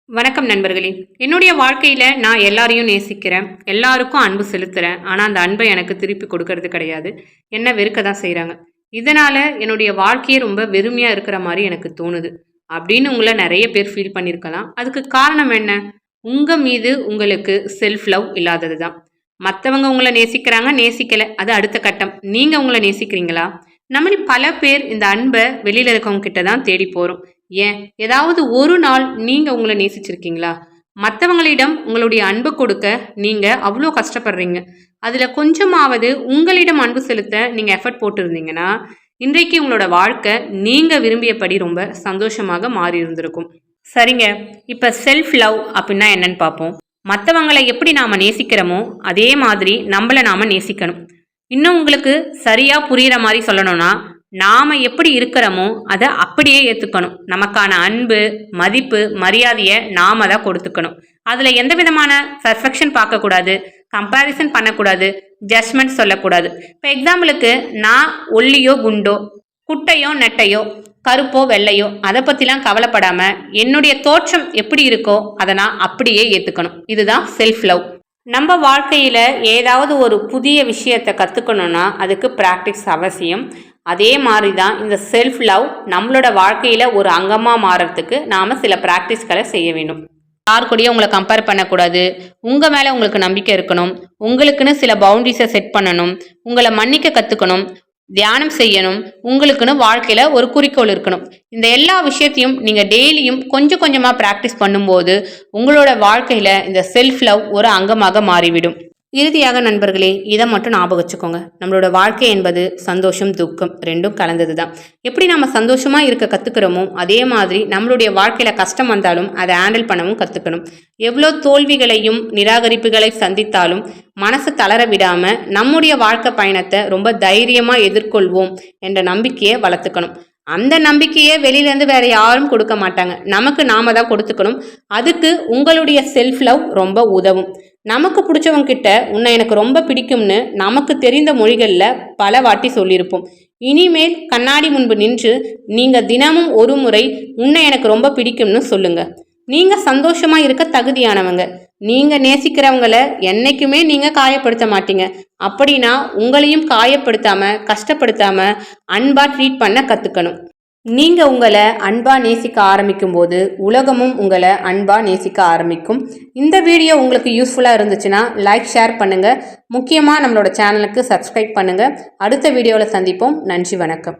வணக்கம் நண்பர்களே. என்னுடைய வாழ்க்கையில நான் எல்லாரையும் நேசிக்கிறேன். எல்லாருக்கும் அன்பு செலுத்துறேன். ஆனா அந்த அன்பை எனக்கு திருப்பி கொடுக்கறது கிடையாது. என்ன வெறுக்க தான் செய்றாங்க. இதனால என்னுடைய வாழ்க்கையே ரொம்ப வெறுமையா இருக்கிற மாரி எனக்கு தோணுது. அப்படின்னு உங்கள நெறைய பேர் ஃபீல் பண்ணியிருக்கலாம். அதுக்கு காரணம் என்ன? உங்க மீது உங்களுக்கு செல்ஃப் லவ் இல்லாதது தான். மத்தவங்க உங்கள நேசிக்கிறாங்க, நேசிக்கல. அது அடுத்த கட்டம். நீங்க உங்கள நேசிக்கிறீங்களா? நம்மில் பல பேர் இந்த அன்ப வெளியில இருக்கவங்க கிட்ட தான் தேடி போறோம். ஏன் ஏதாவது ஒரு நாள் நீங்க உங்கள நேசிச்சிருக்கீங்களா? மத்தவங்களிடம் உங்களுடைய அன்பு கொடுக்க நீங்க அவ்ளோ கஷ்டப்படுறீங்க. அதுல கொஞ்சமாவது உங்களிடம் அன்பு செலுத்த நீங்க எஃபர்ட் போட்டிருந்தீங்கன்னா, இன்றைக்கு உங்களோட வாழ்க்கை நீங்க விரும்பியபடி ரொம்ப சந்தோஷமாக மாறி இருந்திருக்கும். சரிங்க. இப்ப செல்ஃப் லவ் அப்டின்னா என்னன்னு பார்ப்போம். மத்தவங்கள எப்படி நாம நேசிக்கிறோமோ, அதே மாதிரி நம்மள நாம நேசிக்கணும். இன்னும் உங்களுக்கு சரியா புரியிற மாரி சொல்லணும்னா, நாம எப்படி இருக்கிறோமோ அதை அப்படியே ஏத்துக்கணும். நமக்கான அன்பு, மதிப்பு, மரியாதைய நாம தான் கொடுத்துக்கணும். அதுல எந்த விதமான பெர்ஃபெக்ஷன் பார்க்கக்கூடாது, கம்பேரிசன் பண்ணக்கூடாது, ஜட்ஜ்மெண்ட் சொல்லக்கூடாது. இப்போ எக்ஸாம்பிளுக்கு நான் ஒல்லியோ குண்டோ, குட்டையோ நெட்டையோ, கருப்போ வெள்ளையோ அதை பற்றிலாம் கவலைப்படாம என்னுடைய தோற்றம் எப்படி இருக்கோ அதை நான் அப்படியே ஏற்றுக்கணும். இதுதான் செல்ஃப் லவ். நம்ம வாழ்க்கையில் ஏதாவது ஒரு புதிய விஷயத்தை கற்றுக்கணுன்னா அதுக்கு ப்ராக்டிஸ் அவசியம். அதே மாதிரி தான் இந்த செல்ஃப் லவ் நம்மளோட வாழ்க்கையில் ஒரு அங்கமாக மாறுறதுக்கு நாம் சில ப்ராக்டிஸ்களை செய்ய வேண்டும். யார் கூடயும் உங்களை கம்பேர் பண்ணக்கூடாது. உங்கள் மேலே உங்களுக்கு நம்பிக்கை இருக்கணும். உங்களுக்குன்னு சில பவுண்டரிஸை செட் பண்ணணும். உங்களை மன்னிக்க கற்றுக்கணும். தியானம் செய்யணும். உங்களுக்குன்னு வாழ்க்கையில் ஒரு குறிக்கோள் இருக்கணும். இந்த எல்லா விஷயத்தையும் நீங்கள் டெய்லியும் கொஞ்சம் கொஞ்சமாக ப்ராக்டிஸ் பண்ணும்போது உங்களோட வாழ்க்கையில் இந்த செல்ஃப் லவ் ஒரு அங்கமாக மாறிவிடும். இறுதியாக நண்பர்களே, இதை மட்டும் ஞாபகம் வச்சுக்கோங்க. நம்மளோட வாழ்க்கை என்பது சந்தோஷம், துக்கம் ரெண்டும் கலந்தது தான். எப்படி நம்ம சந்தோஷமாக இருக்க கற்றுக்கிறோமோ அதே மாதிரி நம்மளுடைய வாழ்க்கையில் கஷ்டம் வந்தாலும் அதை ஹேண்டில் பண்ணவும் கற்றுக்கணும். எவ்வளோ தோல்விகளையும் நிராகரிப்புகளை சந்தித்தாலும் மனசு தளர விடாமல் நம்முடைய வாழ்க்கை பயணத்தை ரொம்ப தைரியமாக எதிர்கொள்வோம் என்ற நம்பிக்கையை வளர்த்துக்கணும். அந்த நம்பிக்கையை வெளியிலேருந்து வேற யாரும் கொடுக்க மாட்டாங்க. நமக்கு நாம தான் கொடுத்துக்கணும். அதுக்கு உங்களுடைய செல்ஃப் லவ் ரொம்ப உதவும். நமக்கு பிடிச்சவங்க கிட்ட உன்னை எனக்கு ரொம்ப பிடிக்கும்னு நமக்கு தெரிந்த மொழிகளில் பல வாட்டி சொல்லியிருப்போம். இனிமேல் கண்ணாடி முன்பு நின்று நீங்கள் தினமும் ஒரு முறை உன்னை எனக்கு ரொம்ப பிடிக்கும்னு சொல்லுங்க. நீங்கள் சந்தோஷமாக இருக்க தகுதியானவங்க. நீங்கள் நேசிக்கிறவங்கள என்னைக்குமே நீங்கள் காயப்படுத்த மாட்டீங்க. அப்படின்னா உங்களையும் காயப்படுத்தாமல் கஷ்டப்படுத்தாமல் அன்பாக ட்ரீட் பண்ண கற்றுக்கணும். நீங்கள் உங்களை அன்பாக நேசிக்க ஆரம்பிக்கும் போது உலகமும் உங்களை அன்பாக நேசிக்க ஆரம்பிக்கும். இந்த வீடியோ உங்களுக்கு யூஸ்ஃபுல்லாக இருந்துச்சுன்னா லைக், ஷேர் பண்ணுங்கள். முக்கியமாக நம்மளோட சேனலுக்கு சப்ஸ்கிரைப் பண்ணுங்கள். அடுத்த வீடியோவில் சந்திப்போம். நன்றி, வணக்கம்.